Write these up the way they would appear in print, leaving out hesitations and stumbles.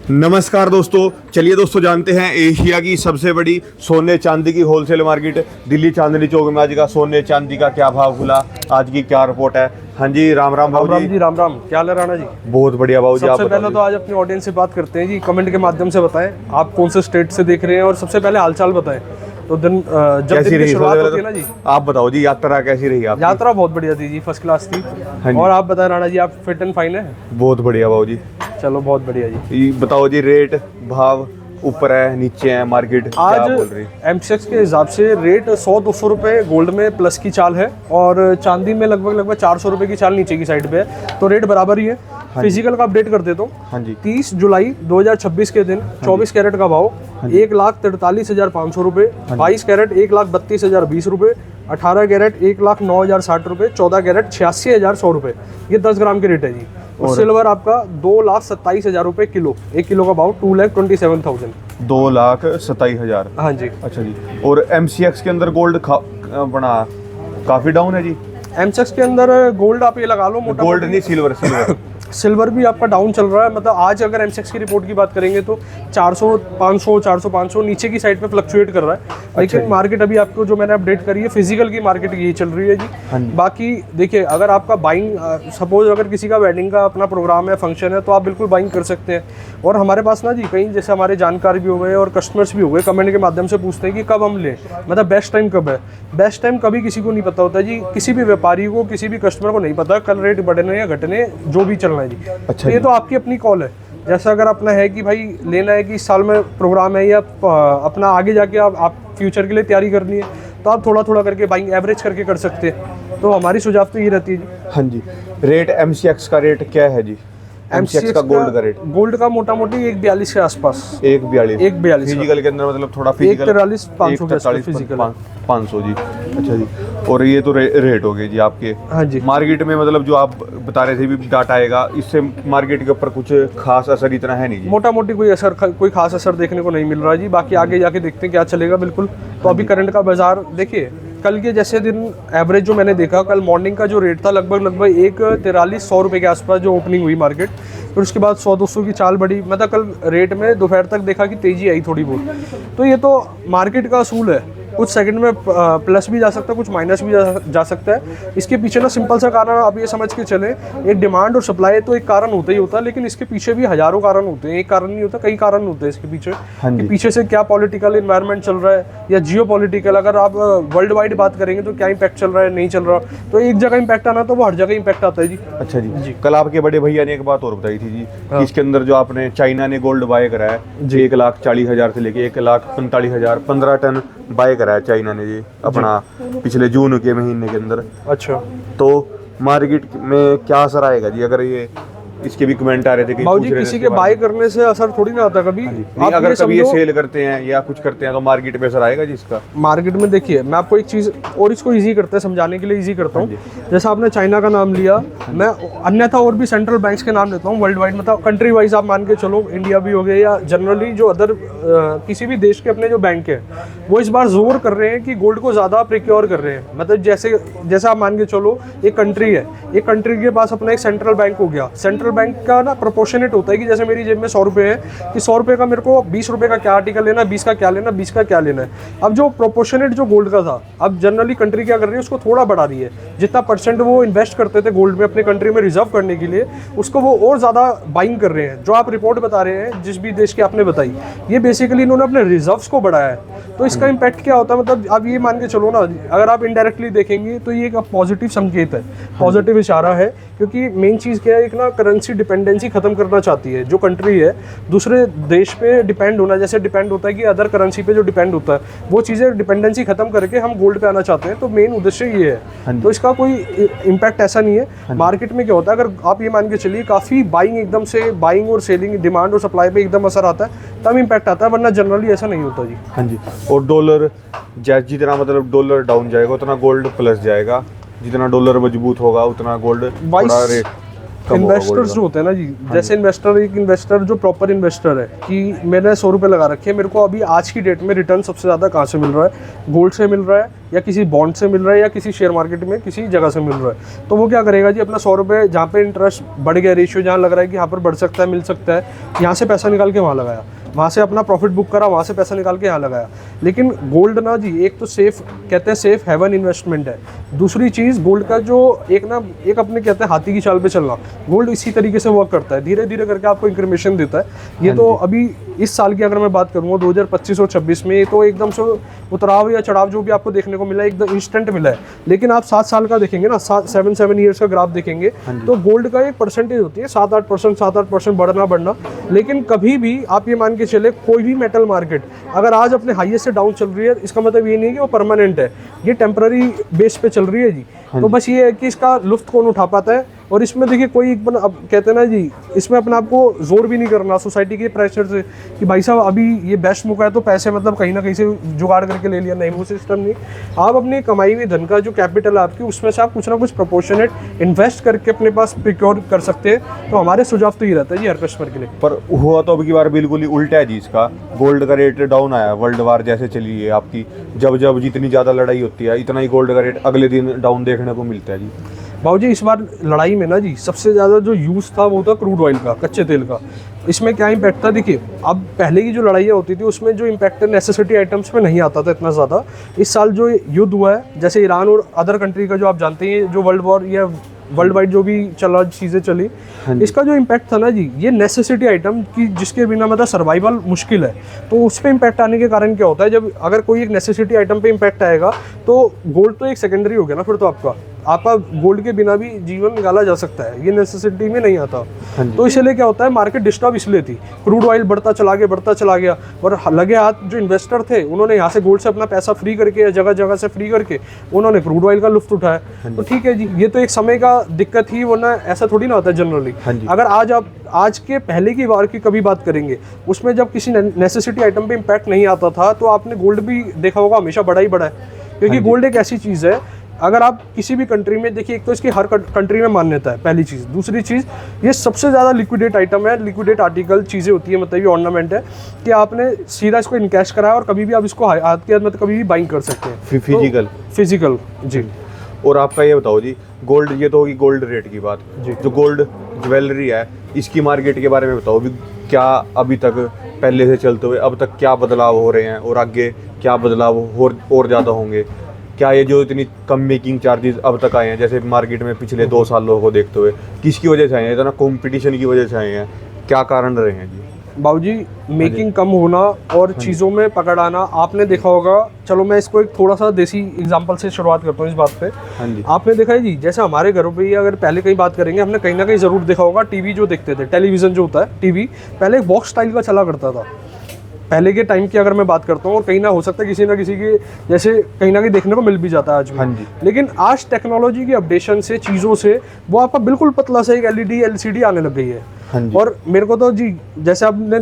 नमस्कार दोस्तों, चलिए दोस्तों जानते हैं एशिया की सबसे बड़ी सोने चांदी की होलसेल मार्केट दिल्ली चांदनी चौक में आज का सोने चांदी का क्या भाव खुला, आज की क्या रिपोर्ट है। हाँ जी, राम राम भाऊ जी। राम राम, क्या हाल है राणा जी? बहुत बढ़िया भाऊ जी। आप सबसे पहले तो आज अपनी ऑडियंस से बात करते हैं जी, कमेंट के माध्यम से बताएं आप कौन से स्टेट से देख रहे हैं और सबसे पहले हालचाल बताएं। तो दिन जब दिन की शुरुआत होती है ना जी, आप बताओ जी, यात्रा कैसी रही आपकी? यात्रा बहुत बढ़िया थी जी, फर्स्ट क्लास थी। और आप बताएं राणा जी, आप फिट एंड फाइन है? बहुत बढ़िया भाऊ जी। चलो बहुत बढ़िया जी। ये बताओ जी, रेट भाव ऊपर है नीचे है मार्केट क्या बोल रही? एमसीएक्स के हिसाब से रेट 100-200 रुपए गोल्ड में प्लस की चाल है और चांदी में लगभग 400 रुपए की चाल नीचे की साइड पे है, तो रेट बराबर ही है। फिजिकल का अपडेट कर देता हूँ। हाँ जी। 30 जुलाई 2026 के दिन 24 कैरेट का भाव 1,43,500 रुपये, 22 कैरेट 1,32,020 रुपये, 18 कैरेट 1,09,060 रुपये, 14 कैरेट 86,100 रुपये। ये 10 ग्राम के रेट है जी। और सिल्वर आपका 2,27,000 रुपये किलो, 1 किलो का भाव 2,27,000। 2,27,000। हाँ जी। अच्छा जी। और एमसीएक्स के अंदर गोल्ड बना काफी डाउन है जी। एमसेक्स के अंदर गोल्ड आप ये लगा लो, मोटा गोल्ड नहीं, सिल्वर सिल्वर सिल्वर भी आपका डाउन चल रहा है। मतलब आज अगर एमसेक्स की रिपोर्ट की बात करेंगे तो 400 500 400 500 नीचे की साइड पे फ्लक्चुएट कर रहा है। लेकिन मार्केट अभी आपको जो मैंने अपडेट करी है, फिजिकल की मार्केट यही चल रही है जी। बाकी देखिए, अगर आपका बाइंग सपोज अगर किसी का वेडिंग का अपना प्रोग्राम है, फंक्शन है, तो आप बिल्कुल बाइंग कर सकते हैं। और हमारे पास ना जी कहीं जैसे हमारे जानकार भी हो गए और कस्टमर्स भी हो गए, कमेंट के माध्यम से पूछते हैं कि कब हम लें, मतलब बेस्ट टाइम कब है। बेस्ट टाइम कभी किसी को नहीं पता होता जी, किसी भी व्यापारी को, किसी भी कस्टमर को नहीं पता कल रेट बढ़ने या घटने, जो भी चलना है जी। अच्छा, ये तो आपकी अपनी कॉल है। जैसा अगर अपना है कि भाई लेना है कि इस साल में प्रोग्राम है या अपना आगे जाके आप फ्यूचर के लिए तैयारी करनी है, तो आप थोड़ा थोड़ा करके बाइंग एवरेज करके कर सकते हैं। तो हमारी सुझाव तो ये रहती है जी। हाँ जी। रेट एमसीएक्स का रेट क्या है जी? एमसीएक्स का गोल्ड का रेट? गोल्ड का मोटा मोटी 1,42 के आसपास। 1,42 फिजिकल के अंदर, मतलब थोड़ा फिजिकल 1,43,500 फिजिकल 500 जी। अच्छा जी। और ये तो रेट हो गए जी आपके। हाँ जी। मार्केट में मतलब जो आप बता रहे थे भी डाटा आएगा, इससे मार्केट के ऊपर कुछ खास असर इतना है नहीं जी? मोटा मोटी कोई खास असर देखने को नहीं मिल रहा है जी। बाकी आगे जाके देखते हैं क्या चलेगा। बिल्कुल। तो अभी करंट का बाजार देखिए, कल के जैसे दिन एवरेज जो मैंने देखा, कल मॉर्निंग का जो रेट था लगभग 1,43,100 रुपये के आसपास जो ओपनिंग हुई मार्केट, फिर उसके बाद 100-200 की चाल बढ़ी। मतलब कल रेट में दोपहर तक देखा कि तेजी आई थोड़ी बहुत। तो ये तो मार्केट का असूल है, कुछ सेकंड में प्लस भी जा सकता है, कुछ माइनस भी जा सकता है। इसके पीछे ना सिंपल सा कारण आप ये समझ के चले, एक डिमांड और सप्लाई तो एक कारण होता ही होता है, लेकिन इसके पीछे भी हजारों कारण होते हैं। एक कारण नहीं होता, कई कारण होते हैं इसके पीछे। कि पीछे से क्या पॉलिटिकल इन्वायरमेंट चल रहा है या जियो पॉलिटिकल, अगर आप वर्ल्ड वाइड बात करेंगे तो क्या इम्पैक्ट चल रहा है, नहीं चल रहा। तो एक जगह इम्पैक्ट आना तो वो हर जगह इम्पैक्ट आता है जी। अच्छा जी। कल आपके बड़े भैया ने एक बात और बताई थी जी, कि इसके अंदर जो आपने चाइना ने गोल्ड बाय करा है 1,40,000 से लेके 1,45,000, 15 टन बाय करा है चाइना ने जी अपना पिछले जून के महीने के अंदर। अच्छा। तो मार्केट में क्या असर आएगा जी? अगर ये इसके भी कमेंट आ रहे थे कि बाबूजी किसी के बाय करने से असर थोड़ी ना आता कभी। आप अगर कभी ये सेल करते हैं या कुछ करते हैं तो मार्केट पे असर आएगा जी इसका? मार्केट में देखिए, मैं आपको एक चीज़ और इसको इजी करते हैं, समझाने के लिए इजी करता हूँ। जैसा आपने चाइना का नाम लिया, मैं अन्यथा और भी सेंट्रल बैंक्स के नाम लेता हूँ वर्ल्ड वाइड, मतलब कंट्री वाइज आप मान के चलो, इंडिया भी हो गया या जनरली जो अदर किसी भी देश के अपने जो बैंक है, वो इस बार जोर कर रहे हैं कि गोल्ड को ज़्यादा प्रिक्योर कर रहे हैं। मतलब जैसा आप मान के चलो, एक कंट्री है, एक कंट्री के पास अपना एक सेंट्रल बैंक हो गया। सेंट्रल बैंक का ना प्रोपोर्शनेट होता है कि जैसे मेरी जेब में 100 रुपये है, कि 100 रुपये का मेरे को 20 रुपये का क्या आर्टिकल लेना है, 20 का क्या लेना है, 20 का क्या लेना है। अब जो प्रोपोर्शनेट जो गोल्ड का था, अब जनरली कंट्री क्या कर रही है, उसको थोड़ा बढ़ा रही है। जितना परसेंट वो इन्वेस्ट करते थे गोल्ड में अपने कंट्री में रिजर्व करने के लिए, उसको वो और ज़्यादा बाइंग कर रहे हैं। जो आप रिपोर्ट बता रहे हैं जिस भी देश की आपने बताई, ये बेसिकली इन्होंने अपने रिजर्व्स को बढ़ाया है। तो इसका इम्पैक्ट क्या होता है, मतलब आप ये मान के चलो ना, अगर आप इनडायरेक्टली देखेंगे तो ये एक पॉजिटिव संकेत है, पॉजिटिव इशारा है। क्योंकि मेन चीज़ क्या है, एक ना करेंसी डिपेंडेंसी खत्म करना चाहती है जो कंट्री है, दूसरे देश पे डिपेंड होना, जैसे डिपेंड होता है कि अदर करेंसी पे जो डिपेंड होता है, वो चीज़ें डिपेंडेंसी खत्म करके हम गोल्ड पे आना चाहते हैं। तो मेन उद्देश्य ये है। तो इसका कोई इम्पैक्ट ऐसा नहीं है। मार्केट में क्या होता है, अगर आप ये मान के चलिए काफ़ी बाइंग, एकदम से बाइंग और सेलिंग, डिमांड और सप्लाई पे एकदम असर आता है, तब इम्पैक्ट आता है, वरना जनरली ऐसा नहीं होता जी। हाँ जी। और डॉलर जितना मतलब डॉलर डाउन जाएगा उतना गोल्ड प्लस जाएगा, जितना डॉलर मजबूत होगा उतना गोल्ड थोड़ा रेट कम होगा gold इन्वेस्टर्स का। जो होते हैं ना जी, जैसे एक इन्वेस्टर जो प्रॉपर इन्वेस्टर है कि मैंने 100 रुपये लगा रखे हैं, मेरे को अभी आज की डेट में रिटर्न सबसे ज़्यादा कहाँ से मिल रहा है, गोल्ड से मिल रहा है या किसी बॉन्ड से मिल रहा है या किसी शेयर मार्केट में किसी जगह से मिल रहा है। तो वो क्या करेगा जी, अपना 100 रुपये जहाँ पे इंटरेस्ट बढ़ गया, रेशियो जहाँ लग रहा है कि यहाँ पर बढ़ सकता है, मिल सकता है, यहाँ से पैसा निकाल के वहाँ लगाया, वहाँ से अपना प्रॉफिट बुक करा, वहाँ से पैसा निकाल के यहाँ लगाया। लेकिन गोल्ड ना जी, एक तो सेफ, कहते हैं सेफ हेवन इन्वेस्टमेंट है। दूसरी चीज़ गोल्ड का जो एक अपने कहते हैं हाथी की चाल पे चलना, गोल्ड इसी तरीके से वर्क करता है, धीरे धीरे करके आपको इंक्रीमेशन देता है। ये तो अभी इस साल की अगर मैं बात करूँगा 2025 और 26 में, तो एकदम से उतराव या चढ़ाव जो भी आपको देखने को मिला है एकदम इंस्टेंट मिला है। लेकिन आप 7 साल का देखेंगे ना, 7 ईयर्स का ग्राफ देखेंगे तो गोल्ड का एक परसेंटेज होती है 7-8% बढ़ना। लेकिन कभी भी आप ये मान के चले, कोई भी मेटल मार्केट अगर आज अपने हाईएस्ट से डाउन चल रही है, इसका मतलब ये नहीं है कि वो परमानेंट है, ये टेम्पररी बेस पे चल रही है जी। तो बस ये है कि इसका लुत्फ कौन उठा पाता है। और इसमें देखिए कोई अब कहते हैं ना जी, इसमें अपने आप को जोर भी नहीं करना सोसाइटी के प्रेशर से कि भाई साहब अभी ये बेस्ट मौका है तो पैसे मतलब कहीं ना कहीं से जुगाड़ करके ले लिया, नहीं, वो सिस्टम नहीं। आप अपनी कमाई हुई धन का जो कैपिटल है आपकी, उसमें से आप कुछ ना कुछ प्रोपोर्शनेट इन्वेस्ट करके अपने पास प्रिक्योर कर सकते हैं। तो हमारे सुझाव तो ये रहता है जी हर कस्टमर के लिए। पर हुआ तो अब की बार बिल्कुल ही उल्टा है जी इसका। गोल्ड का रेट डाउन आया, वर्ल्ड वार जैसे चली है आपकी, जब जितनी ज़्यादा लड़ाई होती है इतना ही गोल्ड का रेट अगले दिन डाउन देखने को मिलता है जी। बाबू जी इस बार लड़ाई में ना जी सबसे ज़्यादा जो यूज़ था वो था क्रूड ऑयल का, कच्चे तेल का। इसमें क्या इम्पैक्ट था देखिए, अब पहले की जो लड़ाइयाँ होती थी उसमें जो इम्पैक्ट नेसेसिटी आइटम्स में नहीं आता था इतना ज़्यादा। इस साल जो युद्ध हुआ है, जैसे ईरान और अदर कंट्री का जो आप जानते हैं, जो वर्ल्ड वॉर या वर्ल्ड वाइड जो भी चला चीज़ें चली, इसका जो इम्पैक्ट था ना जी, ये नेसेसिटी आइटम की जिसके बिना मतलब सर्वाइवल मुश्किल है। तो उस पर इम्पैक्ट आने के कारण क्या होता है, जब अगर कोई एक नेसेसिटी आइटम पे इम्पैक्ट आएगा तो गोल्ड तो एक सेकेंडरी हो गया ना, फिर तो आपका गोल्ड के बिना भी जीवन निकाला जा सकता है, ये नेसेसिटी में नहीं आता। तो इसलिए क्या होता है, मार्केट डिस्टर्ब इसलिए थी, क्रूड ऑयल बढ़ता चला गया और लगे हाथ जो इन्वेस्टर थे उन्होंने यहाँ से गोल्ड से अपना पैसा फ्री करके, जगह जगह से फ्री करके उन्होंने क्रूड ऑयल का लुफ्त उठाया। तो ठीक है जी, ये तो एक समय का दिक्कत ही, वरना ऐसा थोड़ी ना होता है जनरली। अगर आज के पहले की बार की कभी बात करेंगे, उसमें जब किसी नेसेसिटी आइटम पे इम्पैक्ट नहीं आता था तो आपने गोल्ड भी देखा होगा हमेशा बढ़ा ही बढ़ा है, क्योंकि गोल्ड एक ऐसी चीज़ है, अगर आप किसी भी कंट्री में देखिए, एक तो इसकी हर कंट्री में मान्यता है, पहली चीज़। दूसरी चीज़, ये सबसे ज़्यादा लिक्विडेट आइटम है, लिक्विडेट आर्टिकल चीज़ें होती है, मतलब ये ऑर्नामेंट है कि आपने सीधा इसको इनकैश कराया और कभी भी आप इसको हाथ के हाथ मतलब कभी भी बाइंग कर सकते हैं, फिजिकल जी। और आपका ये बताओ जी, गोल्ड, ये तो होगी गोल्ड रेट की बात जी, जो गोल्ड ज्वेलरी है इसकी मार्केट के बारे में बताओ भी, क्या अभी तक पहले से चलते हुए अब तक क्या बदलाव हो रहे हैं और आगे क्या बदलाव और ज़्यादा होंगे? क्या ये जो इतनी कम मेकिंग चार्जेस अब तक आए हैं, जैसे मार्केट में पिछले 2 सालों को देखते हुए, किसकी वजह से आए हैं? इतना कंपटीशन की वजह से आए हैं, क्या कारण रहे हैं जी? बाबूजी मेकिंग कम होना और चीज़ों में पकड़ आना, आपने देखा होगा, चलो मैं इसको एक थोड़ा सा देसी एग्जांपल से शुरुआत करता हूँ इस बात पे। आपने देखा है जी, जैसे हमारे घरों पे, अगर पहले कहीं बात करेंगे, हमने कहीं ना कहीं ज़रूर देखा होगा, टीवी जो देखते थे, टेलीविज़न जो होता है टीवी, पहले एक बॉक्स स्टाइल का चला करता था पहले के टाइम की अगर मैं बात करता हूँ, और कहीं ना हो सकता है किसी ना किसी के जैसे कहीं ना कहीं देखने को मिल भी जाता है आज भी। लेकिन आज टेक्नोलॉजी की अपडेशन से, चीज़ों से, वो आपका बिल्कुल पतला सा एक LED LCD आने लग गई है। और मेरे को तो जी, जैसे आपने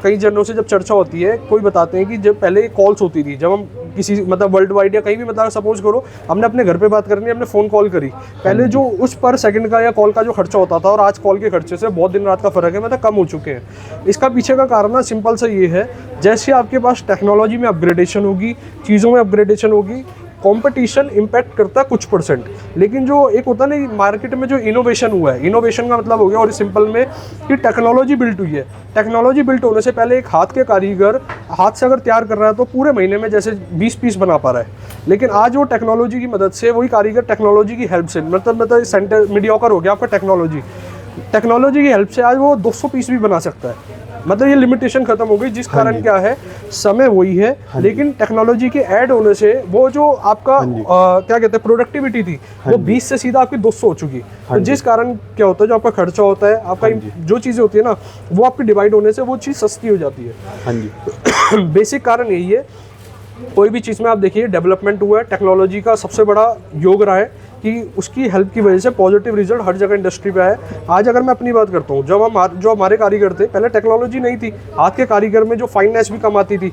कई जनों से जब चर्चा होती है, कोई बताते हैं कि जब पहले कॉल्स होती थी, जब हम किसी मतलब वर्ल्ड वाइड या कहीं भी, मतलब सपोज करो हमने अपने घर पे बात करनी है, हमने फ़ोन कॉल करी, पहले जो उस पर सेकंड का या कॉल का जो खर्चा होता था और आज कॉल के खर्चे से बहुत दिन रात का फ़र्क है, मतलब कम हो चुके हैं। इसका पीछे का कारण ना सिंपल सा ये है, जैसे आपके पास टेक्नोलॉजी में अपग्रेडेशन होगी, चीज़ों में अपग्रेडेशन होगी, कंपटीशन इम्पैक्ट करता है कुछ %, लेकिन जो एक होता नहीं मार्केट में जो इनोवेशन हुआ है, इनोवेशन का मतलब हो गया और सिंपल में कि टेक्नोलॉजी बिल्ट हुई है। टेक्नोलॉजी बिल्ट होने से पहले एक हाथ के कारीगर हाथ से अगर तैयार कर रहा है तो पूरे महीने में जैसे 20 पीस बना पा रहा है, लेकिन आज वो टेक्नोलॉजी की मदद से, वही कारीगर टेक्नोलॉजी की हेल्प से, मतलब सेंटर मीडियोकर हो गया आपका टेक्नोलॉजी की हेल्प से आज वो 200 पीस भी बना सकता है। मतलब ये लिमिटेशन खत्म हो गई, जिस कारण क्या है, समय वही है, लेकिन टेक्नोलॉजी के ऐड होने से वो जो आपका क्या कहते हैं प्रोडक्टिविटी थी, वो 20 से सीधा आपकी 200 हो चुकी। तो जिस कारण क्या होता है, जो आपका खर्चा होता है, आपका जो चीज़ें होती है ना, वो आपकी डिवाइड होने से वो चीज़ सस्ती हो जाती है। बेसिक कारण यही है। कोई भी चीज़ में आप देखिए डेवलपमेंट हुआ है, टेक्नोलॉजी का सबसे बड़ा योग रहा है कि उसकी हेल्प की वजह से पॉजिटिव रिजल्ट हर जगह इंडस्ट्री पे है। आज अगर मैं अपनी बात करता हूँ, जो हमारे कारीगर थे, पहले टेक्नोलॉजी नहीं थी, हाथ के कारीगर में जो फाइननेस भी कम आती थी,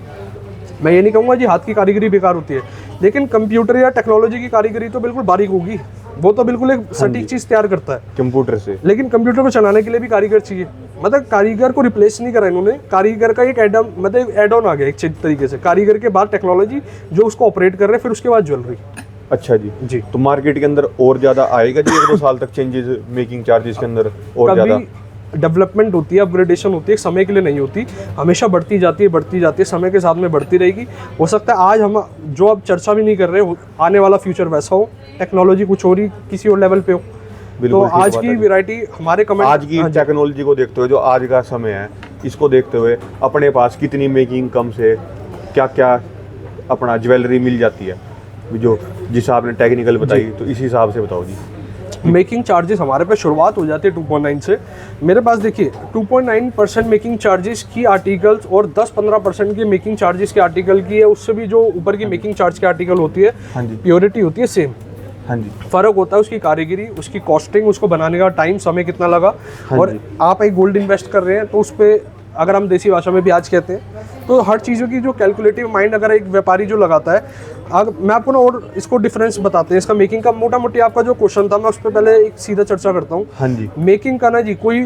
मैं ये नहीं कहूँगा जी हाथ की कारीगरी बेकार होती है, लेकिन कंप्यूटर या टेक्नोलॉजी की कारीगरी तो बिल्कुल बारीक होगी, वो तो बिल्कुल एक सटीक चीज़ तैयार करता है कंप्यूटर से। लेकिन कंप्यूटर को चलाने के लिए भी कारीगर चाहिए। मतलब कारीगर को रिप्लेस नहीं करा इन्होंने, कारीगर का एक एडम मतलब एड ऑन आ गया एक तरीके से। कारीगर के बाद टेक्नोलॉजी जो उसको ऑपरेट कर रहे हैं, फिर उसके बाद ज्वेलरी। अच्छा जी जी। तो मार्केट के अंदर और ज़्यादा आएगा जी 1-2 साल तक चेंजेस मेकिंग चार्जेस के अंदर और ज़्यादा? डेवलपमेंट होती है, अपग्रेडेशन होती है, एक समय के लिए नहीं होती, हमेशा बढ़ती जाती है, समय के साथ में बढ़ती रहेगी। हो सकता है आज हम जो अब चर्चा भी नहीं कर रहे, आने वाला फ्यूचर वैसा हो, टेक्नोलॉजी कुछ और ही किसी और लेवल पे हो। तो आज की वैरायटी हमारे कमेंट, आज की टेक्नोलॉजी को देखते हुए, जो आज का समय है, इसको देखते हुए अपने पास कितनी मेकिंग कम से क्या क्या अपना ज्वेलरी मिल जाती है, जो जिस आपने टेक्निकल बताई, तो इस हिसाब से बताओ जी। मेकिंग चार्जेस हमारे पे शुरुआत हो जाती है 2.9 से। मेरे पास देखिए 2.9% मेकिंग चार्जेस की आर्टिकल्स और 10-15% की मेकिंग चार्जेस के आर्टिकल की है। उससे भी जो ऊपर की मेकिंग चार्ज के आर्टिकल होती है, हाँ जी, प्योरिटी होती है सेम। हाँ जी, फ़र्क होता है उसकी कारीगरी, उसकी कॉस्टिंग, उसको बनाने का टाइम, समय कितना लगा। हाँ और जी। आप एक गोल्ड इन्वेस्ट कर रहे हैं तो उस पर, अगर हम देसी भाषा में ब्याज कहते हैं, तो हर चीज़ों की जो कैलकुलेटिव माइंड अगर एक व्यापारी जो लगाता है, अगर मैं आपको ना और इसको डिफरेंस बताते हैं इसका मेकिंग का। मोटा मोटी आपका जो क्वेश्चन था, मैं उस पर पहले एक सीधा चर्चा करता हूँ। हाँ जी, मेकिंग का ना जी कोई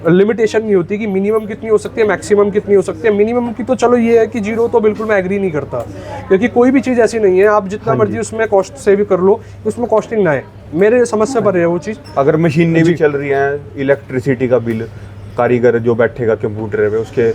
लिमिटेशन नहीं होती कि मिनिमम कितनी हो सकती है, मैक्सिमम कितनी हो सकती है। मिनिमम की तो चलो ये है कि 0 तो बिल्कुल मैं एग्री नहीं करता, क्योंकि कोई भी चीज़ ऐसी नहीं है आप जितना मर्जी उसमें कॉस्ट सेव कर लो, उसमें कॉस्टिंग ना है, मेरे समझ से परे है वो चीज़। अगर मशीनें भी चल रही हैं, इलेक्ट्रिसिटी का बिल, कारीगर जो बैठेगा कंप्यूटर पे, उसके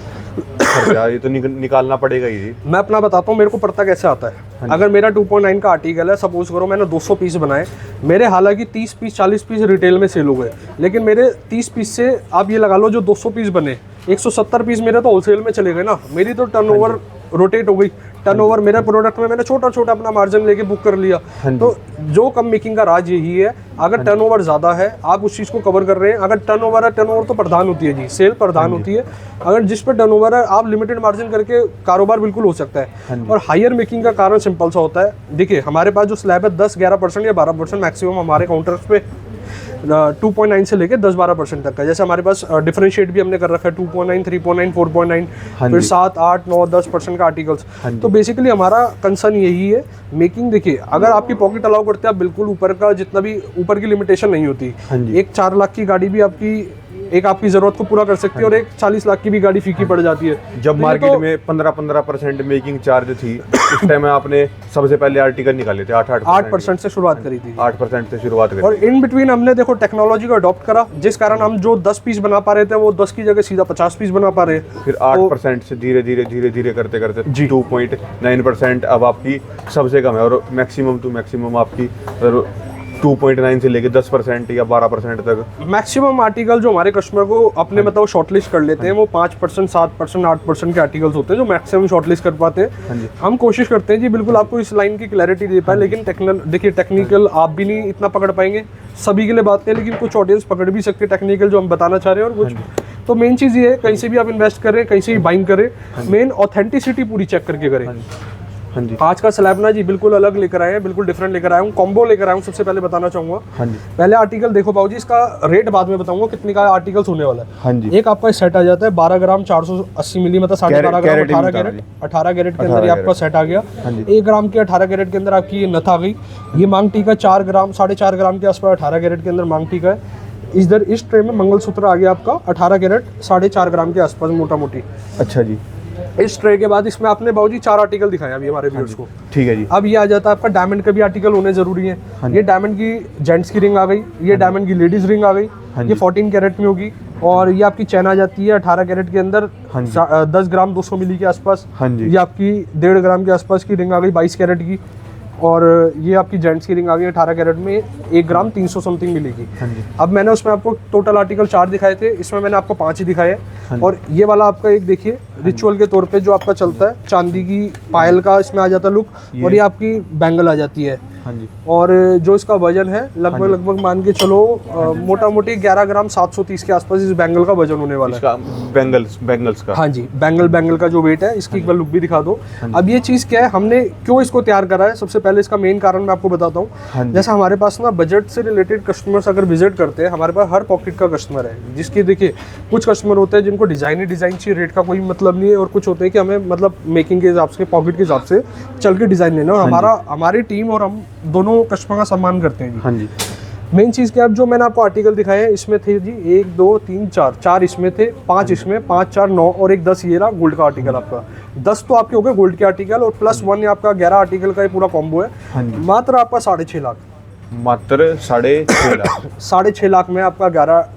खर्चा ये तो निकालना पड़ेगा ही जी। मैं अपना बताता हूँ मेरे को पड़ता कैसे आता है। अगर मेरा 2.9 का आर्टिकल है, सपोज करो मैंने 200 पीस बनाए, मेरे हालांकि 30 पीस 40 पीस रिटेल में सेल हो गए, लेकिन मेरे 30 पीस से आप ये लगा लो जो 200 पीस बने, 170 पीस मेरे तो होलसेल में चले गए ना, मेरी तो टर्नओवर रोटेट हो गई। टर्नओवर मेरे प्रोडक्ट में मैंने छोटा छोटा अपना मार्जिन लेके बुक कर लिया। तो जो कम मेकिंग का राज यही है, अगर टर्नओवर ज़्यादा है आप उस चीज़ को कवर कर रहे हैं। अगर टर्नओवर है, टर्नओवर तो प्रधान होती है जी, सेल प्रधान होती है। अगर जिस पर टर्नओवर है, आप लिमिटेड मार्जिन करके कारोबार बिल्कुल हो सकता है। और हायर मेकिंग का कारण सिंपल सा होता है, देखिए हमारे पास जो स्लैब है 10-11% या 12% मैक्सिमम हमारे काउंटर्स पे 2.9 से लेके 10-12% तक का। जैसे हमारे पास डिफरेंशिएट भी हमने कर रखा है 2.9, 3.9, 4.9, फिर 7, 8, 9, 10% का आर्टिकल्स। तो बेसिकली हमारा कंसर्न यही है। मेकिंग देखिए, अगर आपकी पॉकेट अलाउ करते हैं, आप बिल्कुल ऊपर का जितना भी ऊपर की लिमिटेशन नहीं होती। एक 4 लाख की गाड़ी भी आपकी एक आपकी ज़रूरत को पूरा कर सकती है, और एक 40 लाख की भी गाड़ी फीकी पड़ जाती है। जब मार्केट में 15% मेकिंग चार्ज थी, उस टाइम आपने सबसे पहले आर्टिकल निकाले थे 8% से शुरुआत करी थी। 8% से शुरुआत करी। और इन बिटवीन हमने देखो टेक्नोलॉजी को अडॉप्ट करा, जिस कारण हम जो 10 पीस बना पा रहे थे, वो 10 की जगह सीधा 50 पीस बना पा रहे हैं। फिर 8% से धीरे धीरे करते 2.9% अब आपकी सबसे कम है, और मैक्सिमम टू मैक्सिमम आपकी 2.9 से लेके 10% या 12% तक मैक्सिमम आर्टिकल जो हमारे कस्टमर को अपने मतलब शॉर्टलिस्ट कर लेते हैं, वो 5%, 7%, 8% के आर्टिकल्स होते हैं जो मैक्सिमम शॉर्टलिस्ट कर पाते हैं। हम कोशिश करते हैं जी बिल्कुल आपको इस लाइन की क्लैरिटी दे पाए, लेकिन देखिए टेक्निकल आप भी नहीं इतना पकड़ पाएंगे, सभी के लिए बात है, लेकिन कुछ ऑडियंस पकड़ भी सकते हैं टेक्निकल जो हम बताना चाह रहे हैं। और कुछ तो मेन चीज़ ये है, कहीं से भी आप इन्वेस्ट करें, कहीं से भी बाइंग करें, मेन ऑथेंटिसिटी पूरी चेक करके करें। हाँ जी। आज का स्लैब ना जी बिल्कुल अलग लेकर आए हैं, बिल्कुल डिफरेंट लेकर आया हूँ, कॉम्बो लेकर आया हूँ। सबसे पहले बताना चाहूँगा, हाँ जी, पहले आर्टिकल देखो बाबू जी, इसका रेट बाद में बताऊंगा कितने का आर्टिकल्स होने वाला है। हाँ जी। एक आपका सेट आ जाता है 12 ग्राम 480 मिली, मतलब 12.5 ग्राम 18 कैरेट के अंदर ये आपका सेट आ गया। 1 ग्राम के 18 कैरेट के अंदर आपकी ये नथ आ गई। ये मांग टीका 4 ग्राम 4.5 ग्राम के आसपास 18 कैरेट के अंदर मांग टीका है। इधर इस ट्रे में मंगलसूत्र आ गया आपका 18 कैरेट 4.5 ग्राम के आसपास मोटा मोटी। अच्छा जी। इस ट्रे के बाद इसमें आपने बाबूजी 4 आर्टिकल दिखाए अभी हमारे व्यूअर्स को। ठीक है जी। अब ये आ जाता है आपका डायमंड का भी आर्टिकल होने जरूरी है। ये डायमंड की जेंट्स की रिंग आ गई, ये डायमंड की लेडीज रिंग आ गई, ये 14 कैरेट में होगी। और ये आपकी चैन आ जाती है 18 कैरेट के अंदर 10 ग्राम 200 मिली के आसपास। ये आपकी 1.5 ग्राम के आसपास की रिंग आ गई 22 कैरेट की। और ये आपकी जेंट्स की रिंग आ गई 18 कैरेट में 1 ग्राम 300 समथिंग मिलेगी। अब मैंने उसमें आपको टोटल आर्टिकल 4 दिखाए थे, इसमें मैंने आपको 5 ही दिखाए हैं। और ये वाला आपका एक देखिए रिचुअल के तौर पे जो आपका चलता है, चांदी की पायल का इसमें आ जाता है लुक, और ये आपकी बैंगल आ जाती है। हाँ जी। और जो इसका वजन है लगभग मान के चलो मोटा मोटी 11 ग्राम 730 के आसपास इस बैंगल का वजन होने वाला है। बैंगल्स का। हाँ जी, बैंगल का जो वेट है, इसकी एक बार लुक भी दिखा दो। अब ये चीज़ क्या है, हमने क्यों इसको तैयार करा है, सबसे पहले इसका मेन कारण मैं आपको बताता हूँ। जैसा हमारे पास ना बजट से रिलेटेड कस्टमर्स अगर विजिट करते हैं, हमारे पास हर पॉकेट का कस्टमर है, जिसकी देखिए कुछ कस्टमर होते हैं जिनको डिज़ाइन ही डिज़ाइन चाहिए, रेट का कोई मतलब नहीं है, और कुछ होते हैं कि हमें मतलब मेकिंग के हिसाब से, पॉकेट के हिसाब से चल के डिज़ाइन लेना। और हमारी टीम और हम दोनों कस्टमर का सम्मान करते हैं। हाँ जी। मेन चीज़ क्या, अब जो मैंने आपको आर्टिकल दिखाए हैं इसमें थे जी 1 2 3 4 4 इसमें थे, 5 इसमें, 5 4 9 और एक 10 ये रहा गोल्ड का आर्टिकल आपका। 10 तो आपके हो गए गोल्ड के आर्टिकल और प्लस 1 आपका 11 आर्टिकल का ये पूरा कॉम्बो है। मात्र आपका 6.5 लाख, मात्र 6.5 लाख 6.5 लाख में आपका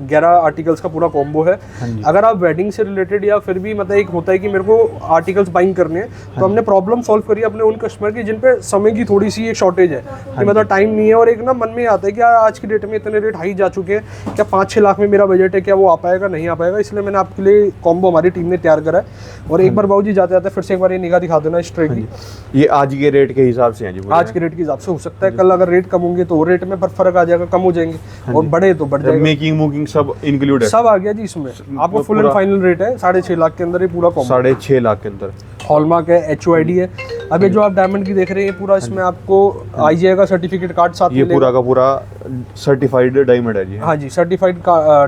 11 आर्टिकल्स का पूरा कॉम्बो है। अगर आप वेडिंग से रिलेटेड या फिर भी मतलब एक होता है कि मेरे को आर्टिकल्स बाइंग करने हैं, तो हमने प्रॉब्लम सॉल्व करी अपने उन कस्टमर की जिन पे समय की थोड़ी सी एक शॉर्टेज है कि मतलब टाइम नहीं है, और एक ना मन में आता है कि यार आज की डेट में इतने रेट हाई जा चुके हैं, क्या 5-6 लाख में मेरा बजट है, क्या वो आ पाएगा नहीं आ पाएगा। इसलिए मैंने आपके लिए कॉम्बो हमारी टीम ने तैयार करा है। और एक बार बाबूजी जाते जाते फिर से एक बार ये निगाह दिखा देना इस ट्रे की। ये आज के रेट के हिसाब से हैं जी? आज के रेट के हिसाब से हो सकता है, कल अगर रेट कम होंगे तो रेट में फर्क आ जाएगा, कम हो जाएंगे, और बढ़े तो बढ़ जाएगा। मेकिंग मुकिंग सब इंक्लूड है? सब आ गया जी इसमें। आपको फुल एंड फाइनल रेट है 6.5 लाख के अंदर ये पूरा कॉम्बो। 6.5 लाख के अंदर हॉलमार्क है, HOID है। अब ये जो आप डायमंड की देख रहे हैं पूरा इसमें आपको आ जाएगा सर्टिफिकेट कार्ड साथ में। ये पूरा का पूरा सर्टिफाइड डायमंड है जी? हाँ जी, सर्टिफाइड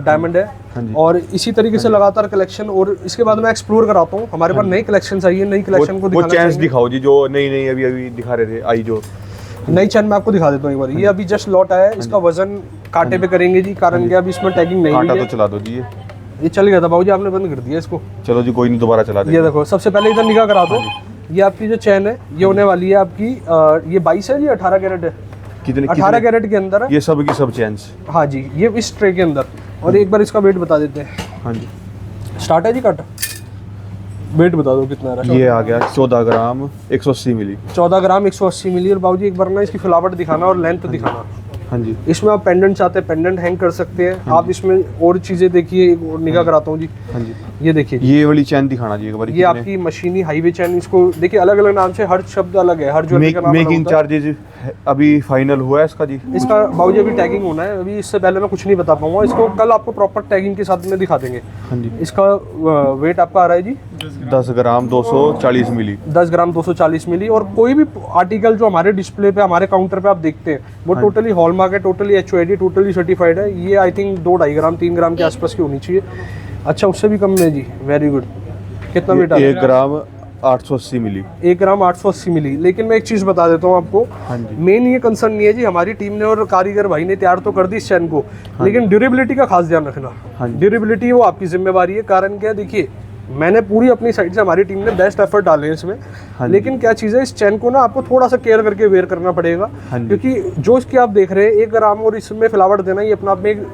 डायमंड है। और इसी तरीके से लगातार कलेक्शन, और इसके बाद मैं एक्सप्लोर कराता हूँ, हमारे पास नई कलेक्शन आई है, नई कलेक्शन को दिखाना। वो चैन्स दिखाओ जी जो नई अभी दिखा रहे थे, आई जो नई चैन मैं आपको दिखा देता हूँ एक बार। ये अभी जस्ट लॉट आया है, इसका वजन कांटे पे करेंगे जी, कारण क्या अभी इसमें टैगिंग नहीं कांटा है। तो चला दो जी, ये चल गया था बाबूजी, आपने बंद कर दिया इसको। चलो जी कोई नहीं, दोबारा चला देंगे। ये देखो, सबसे पहले इधर निगाह करा दो। ये आपकी जो चैन है ये होने वाली है आपकी ये 22 है जी, 18 कैरेट है। कितने 18 कैरेट के अंदर है ये सब की सब चैन्स? हाँ जी, ये इस ट्रे के अंदर। और एक बार इसका वेट बता देते हैं। हाँ जी, स्टार्ट है जी कट, वेट बता दो कितना रहा। ये आ गया 14 ग्राम 180 मिली। 14 ग्राम 180 मिली। और बाबूजी एक बार ना इसकी फिलावट दिखाना और लेंथ दिखाना। हाँ जी, इसमें आप पेंडेंट चाहते हैं पेंडेंट हैंग कर सकते हैं आप। इसमें और चीज़ें देखिए, निगाह कराता हूँ जी। हाँ जी, ये देखिए, ये वाली चैन दिखाना जी एक बार। ये आपकी मशीनी हाईवे चैन, इसको देखिए अलग अलग नाम से, हर शब्द अलग है, हर ज्वेलरी का नाम अलग मेकिंग होता है। चार्जेस अभी फाइनल हुआ है इसका जी? इसका बाबूजी अभी टैगिंग होना है, अभी इससे पहले मैं कुछ नहीं बता पाऊंगा। इसको कल आपको प्रॉपर टैगिंग के साथ में दिखा देंगे। हाँ जी, इसका वेट आपका आ रहा है जी 10 ग्राम 240 मिली। 10 ग्राम 240 मिली। और कोई भी आर्टिकल जो हमारे डिस्प्ले पे, हमारे काउंटर पे आप देखते हैं, वो टोटली हॉलमार्क है, टोटली HOID, टोटली सर्टिफाइड है। ये आई थिंक 2-2.5 ग्राम 3 ग्राम के आसपास की होनी चाहिए। अच्छा, उससे भी कम में जी, वेरी गुड। कितना वेट आ रहा है? 1 ग्राम 880 मिली। 1 ग्राम 880 मिली। लेकिन मैं एक चीज़ बता देता हूँ आपको, हाँ जी, मेन ये कंसर्न नहीं है जी, हमारी टीम ने और कारीगर भाई ने तैयार तो कर दी इस चैन को, लेकिन ड्यूरेबिलिटी का खास ध्यान रखना। हाँ जी, ड्यूरेबिलिटी वो आपकी जिम्मेवारी है। कारण क्या, देखिए मैंने पूरी अपनी साइड से, हमारी टीम ने बेस्ट एफर्ट डाले हैं इसमें। हाँ लेकिन क्या चीज़ है, इस चैन को ना आपको थोड़ा सा केयर करके वेयर करना पड़ेगा। हाँ जी, क्योंकि जो इसकी आप देख रहे हैं 1 ग्राम और इसमें फिलावट देना, ये अपना आप में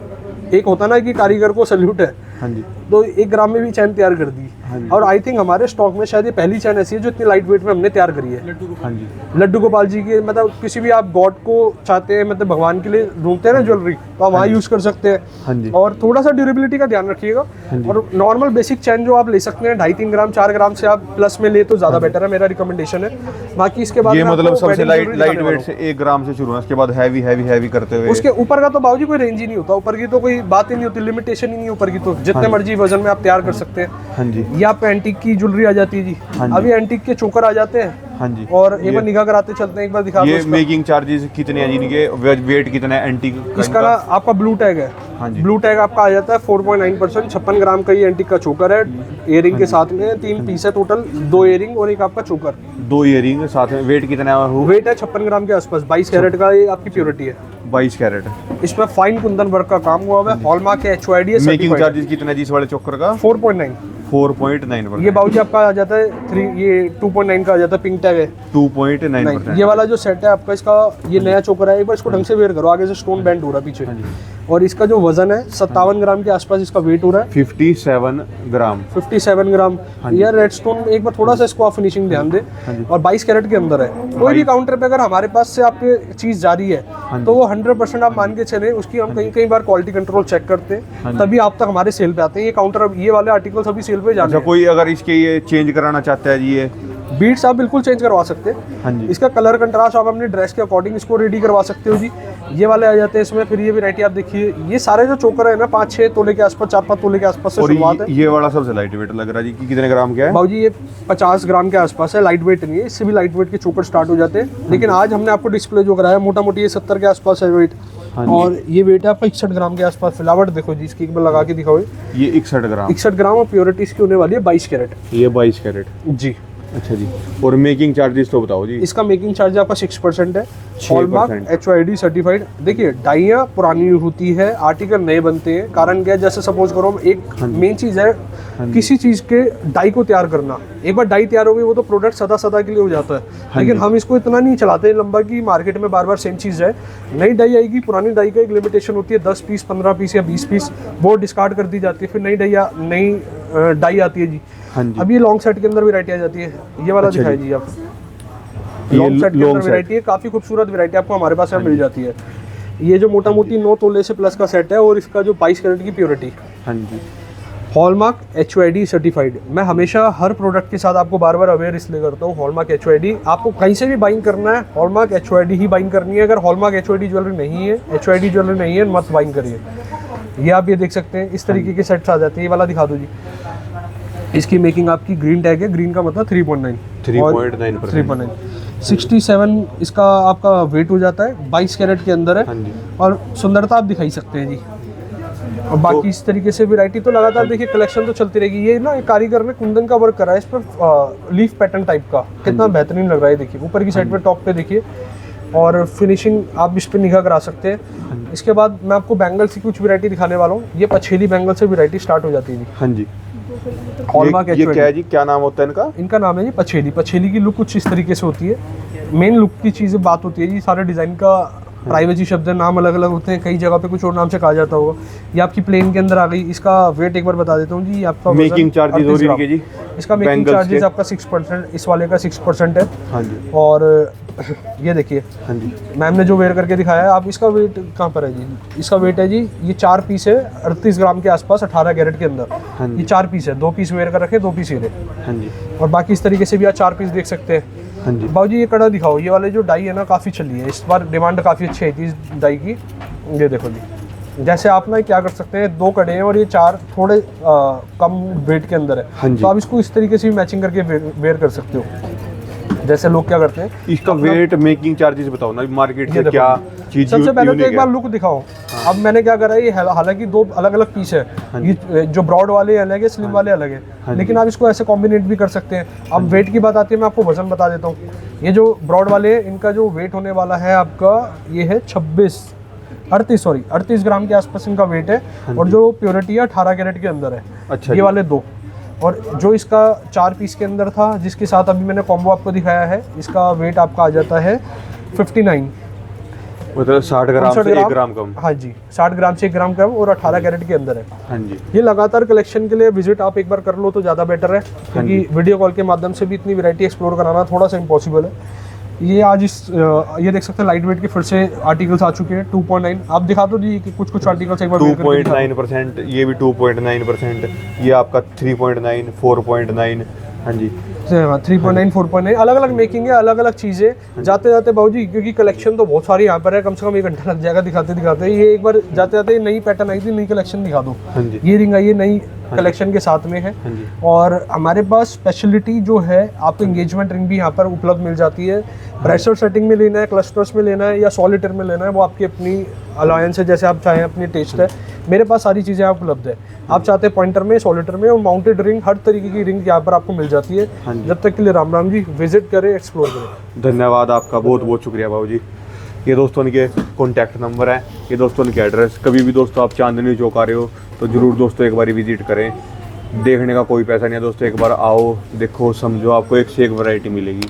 एक होता ना कि कारीगर को सल्यूट है। हाँ जी, तो 1 ग्राम में भी चैन तैयार कर दी। हाँ जी, और आई थिंक हमारे स्टॉक में शायद ये पहली चैन ऐसी है जो इतनी लाइट वेट में हमने तैयार करी है। हाँ जी, लड्डू गोपाल जी की, मतलब किसी भी आप गॉड को चाहते हैं, मतलब भगवान के लिए ढूंढते हैं ना ज्वेलरी, तो आप वहाँ यूज़ कर सकते हैं। हाँ जी, और थोड़ा सा ड्यूरेबिलिटी का ध्यान रखिएगा। और नॉर्मल बेसिक चैन जो आप ले सकते हैं 2.5-3 ग्राम 4 ग्राम से आप प्लस में ले तो ज़्यादा बेटर है, मेरा रिकमेंडेशन है। बाकी इसके बाद ये मैं मतलब आपको सबसे wedding लाइट jewelry दिखाने वेट से 1 ग्राम से शुरू है, उसके बाद हैवी करते हुए उसके ऊपर का तो बाबूजी कोई रेंज ही नहीं होता, ऊपर की तो कोई बात ही नहीं होती, लिमिटेशन ही नहीं ऊपर की, तो जितने मर्जी वजन में आप तैयार कर सकते हैं। हाँ जी, ये आपको एंटीक की ज्वेलरी आ जाती है जी। अभी एंटीक के चोकर आ जाते हैं। हाँ जी, और एक बार निगाह कराते चलते हैं, एक बार दिखा दो ये इसका। मेकिंग चार्जेस कितने हैं जी इनके? वेट कितना है एंटीक का इसका ना आपका ब्लू टैग है। हाँ जी, ब्लू टैग आपका आ जाता है 4.9%। 56 ग्राम का ये एंटीक का चोकर है, इयरिंग के साथ में 3 पीस है टोटल, 2 इयरिंग और एक आपका चोकर। 2 इयरिंग साथ में। वेट कितना है? वेट है 56 ग्राम के आसपास, 22 कैरेट का ये आपकी प्योरिटी है। 22 कैरेट। इसमें फाइन कुंदन वर्क का काम हुआ है, हॉलमार्क है, HOID है, मेकिंग चार्जेस कितना है जी इस वाले चोकर का? 4.9। 4.9%। ये बाबूजी आपका आ जाता है 3, ये 2.9 का आ जाता है, पिंक टैग है। 2.9%। ये वाला जो सेट है आपका, इसका ये नया चोकर है, एक बार इसको ढंग से वेयर करो, आगे से स्टोन बैंड हो रहा है पीछे। और इसका जो वजन है 57 ग्राम के आसपास इसका वेट हो रहा है। 57 ग्राम। 57 ग्राम। यार रेडस्टोन एक बार थोड़ा सा इसको आप फिनिशिंग ध्यान दे। और 22 कैरेट के अंदर है। कोई भी काउंटर पे अगर हमारे पास से आपके चीज जा रही है तो वो 100% आप मान के चले, उसकी हम कई बार क्वालिटी कंट्रोल चेक करते हैं, तभी आप तक हमारे सेल पे आते हैं। ये काउंटर, ये वाले आर्टिकल्स अभी सेल पे जाने हैं। कोई अगर इसके ये चेंज कराना चाहता है जी, ये बीट्स आप बिल्कुल चेंज करवा सकते हैं। हाँ जी, इसका कलर कंट्रास्ट आप अपनी ड्रेस के अकॉर्डिंग इसको रेडी करवा सकते हो जी। ये वाले आ जाते हैं इसमें। फिर ये वैरायटी आप देखिए, ये सारे जो चोकर है ना 5-6 तोले के आसपास, 4-5 तोले के आसपास से और शुरुआत है। ये वाला सबसे लाइट वेट लग रहा है जी, कि कितने ग्राम का है? बाबूजी ये 50 ग्राम के आसपास है, लाइट वेट नहीं है, इससे भी लाइट वेट के चोकर स्टार्ट हो जाते हैं। लेकिन आज हमने आपको डिस्प्ले जो कराया मोटा मोटी ये 70 के आसपास है वेट। और ये वेट है आपका 61 ग्राम के आसपास। फिलावट देखो जी इसकी, एक बार लगा के दिखाओ। ये 61 ग्राम। 61 ग्राम और प्योरिटी इसकी होने वाली है 22 कैरेट। ये 22 कैरेट जी। अच्छा जी। और मेकिंग चार्जेस तो बताओ जी। इसका मेकिंग चार्ज आपका 6% है। हॉलमार्क 6%। HYD certified. देखिए डाइयाँ पुरानी होती है, आर्टिकल नए बनते हैं। कारण क्या है, जैसे सपोज करो एक मेन चीज़ है किसी चीज़ के डाई को तैयार करना। एक बार डाई तैयार हो गई वो तो प्रोडक्ट सदा सदा के लिए हो जाता है। लेकिन हम इसको इतना नहीं चलाते लंबा कि मार्केट में बार बार सेम चीज़ है। नई डाई आएगी, पुरानी डाई का एक लिमिटेशन होती है 10 पीस, 15 पीस या 20 पीस, वो डिस्कार्ड कर दी जाती है। फिर नई डाई आती है जी। हाँ जी। अब ये लॉन्ग सेट के अंदर वैरायटी आ जाती है। ये वाला अच्छा दिखाई जी। जी आप, ये लॉन्ग सेट के लॉन्ग अंदर सेट। वैरायटी है। काफ़ी खूबसूरत वैरायटी आपको हमारे पास यहाँ मिल जाती है। ये जो मोटा मोटी 9 तोले से प्लस का सेट है और इसका जो 22 कैरेट की प्योरिटी। हाँ जी। Hallmark HYD certified. मैं हमेशा हर प्रोडक्ट के साथ आपको बार बार अवेयर इसलिए करता हूँ। हॉलमार्क HYD आपको कहीं से भी बाइंग करना है, हॉलमार्क HYD ही बाइंग करनी है। अगर हॉलमार्क HYD ज्वेलरी नहीं है, HYD ज्वेलरी नहीं है, मत बाइंग करिए। ये आप ये देख सकते हैं, इस तरीके के सेट्स आ जाते हैं। ये वाला दिखा दो जी। इसकी मेकिंग आपकी ग्रीन टैग है, ग्रीन का मतलब 3.9 3.9 67 इसका आपका वेट हो जाता है, 22 कैरेट के अंदर है। हाँ जी। और सुंदरता आप दिखाई सकते हैं जी। और बाकी इस तरीके से वैरायटी तो लगातार देखिए कलेक्शन तो चलती रहेगी। ये ना एक कारीगर ने कुंदन का वर्क करा है इस पर, लीफ पैटर्न टाइप का, कितना बेहतरीन लग रहा है। देखिए ऊपर की साइड पे टॉप पे देखिए, और फिनिशिंग आप इस पे निगाह करा सकते हैं। इसके बाद मैं आपको बैंगल्स की कुछ वैरायटी दिखाने वाला हूँ। ये पछेली बैंगल से वैरायटी स्टार्ट हो जाती है जी। हाँ जी। हॉलमार्क ये क्या है जी, क्या नाम होता है इनका? इनका नाम है जी पछेली। पछेली की लुक कुछ इस तरीके से होती है। मेन लुक की चीज़ें बात होती है जी, सारे डिज़ाइन का प्राइवेसी शब्द है, नाम अलग अलग होते हैं, कई जगह पे कुछ और नाम से कहा जाता होगा। ये आपकी प्लेन के अंदर आ गई। इसका वेट एक बार बता देता हूँ जी। ये आपका मेकिंग चार्जेस हो रही है जी, इसका मेकिंग बैंगल्स चार्जेस के। आपका 6%, इस वाले का 6% है। हाँ जी। और ये देखिए हाँ जी। मैम ने जो वेयर करके दिखाया है, आप इसका वेट कहाँ पर है जी? इसका वेट है जी, ये 4 पीस है, 38 ग्राम के आसपास, 18 कैरेट के अंदर। हाँ जी। ये 4 पीस है, 2 पीस वेयर कर रखे, 2 पीस ये हाँ जी। और बाकी इस तरीके से भी आप 4 पीस देख सकते हैं। हाँ जी। बाबूजी ये कड़ा दिखाओ। ये वाले जो डाई है ना काफ़ी चली है इस बार, डिमांड काफ़ी अच्छी है थी इस डाई की। ये देखो जी, जैसे आप ना क्या कर सकते हैं, 2 कड़े हैं और ये 4 थोड़े कम वेट के अंदर हाँ है, जी। तो आप इसको इस तरीके से भी मैचिंग करके वेयर कर सकते हो। जैसे लोग क्या करते हैं, इसका वेट, मेकिंग चार्जेस बताओ ना, मार्केट ये से देखो क्या जी। चीज सबसे पहले तो यूनिक एक बार है? लुक दिखाओ। अब मैंने क्या करा है, ये हालांकि 2 अलग अलग पीस है। ये जो ब्रॉड वाले अलग है, स्लिम वाले अलग है, लेकिन आप इसको ऐसे कॉम्बिनेट भी कर सकते हैं। अब वेट की बात आती है, मैं आपको वजन बता देता हूँ। ये जो ब्रॉड वाले हैं, इनका जो वेट होने वाला है आपका, ये है 38 ग्राम के आसपास इनका वेट है। और जो प्योरिटी है 18 कैरेट के अंदर है। अच्छा ये वाले 2। और जो इसका 4 पीस के अंदर था, जिसके साथ अभी मैंने कॉम्बो आपको दिखाया है, इसका वेट आपका आ जाता है 59, मतलब 60 ग्राम से 1 ग्राम कम। हाँ जी, 60 ग्राम से 1 ग्राम कम और 18 कैरेट के अंदर है। हाँ जी। ये लगातार कलेक्शन के लिए विजिट आप एक बार कर लो तो ज़्यादा बेटर है, क्योंकि वीडियो कॉल के माध्यम से भी इतनी वैरायटी एक्सप्लोर कराना थोड़ा सा इम्पॉसिबल है। ये आज ये देख सकते हैं लाइट वेट के फिर से आर्टिकल्स आ चुके हैं 2.9। आप दिखा दो जी कि कुछ आर्टिकल्स एक बार वेट करके दिखा दो। 2.9%, ये भी 2.9%, ये आपका 3.9, 4.9। हाँ जी। 3.9, 4.9 अलग अलग मेकिंग है, अलग अलग चीज़ें। जाते जाते बाबूजी, क्योंकि कलेक्शन तो बहुत सारी यहाँ पर है, कम से कम 1 घंटा लग जाएगा दिखाते दिखाते। ये एक बार जाते जाते नई पैटर्न आई थी, नई कलेक्शन दिखा दो। हाँ जी। ये रिंग आई है नई कलेक्शन के साथ में है। हाँ जी। और हमारे पास स्पेशलिटी जो है, आपको एंगेजमेंट रिंग भी यहाँ पर उपलब्ध मिल जाती है। ब्रेसलेट सेटिंग में लेना है, क्लस्टर्स में लेना है या सॉलिटर में लेना है, वो आपकी अपनी अलायंस है, जैसे आप चाहें, अपनी टेस्ट है। मेरे पास सारी चीज़ें उपलब्ध है। आप चाहते हैं पॉइंटर में, सॉलिटर में, और माउंटेड रिंग, हर तरीके की रिंग यहाँ पर आपको मिल जाती है। हाँ जी। जब तक के लिए राम राम जी, विजिट करें, एक्सप्लोर करें। धन्यवाद आपका, बहुत बहुत शुक्रिया बाबू जी। ये दोस्तों इनके कॉन्टैक्ट नंबर है, ये दोस्तों इनके एड्रेस। कभी भी दोस्तों आप चांदनी चौक आ रहे हो तो ज़रूर दोस्तों एक बार विजिट करें। देखने का कोई पैसा नहीं है दोस्तों, एक बार आओ, देखो, समझो, आपको एक से एक वैरायटी मिलेगी।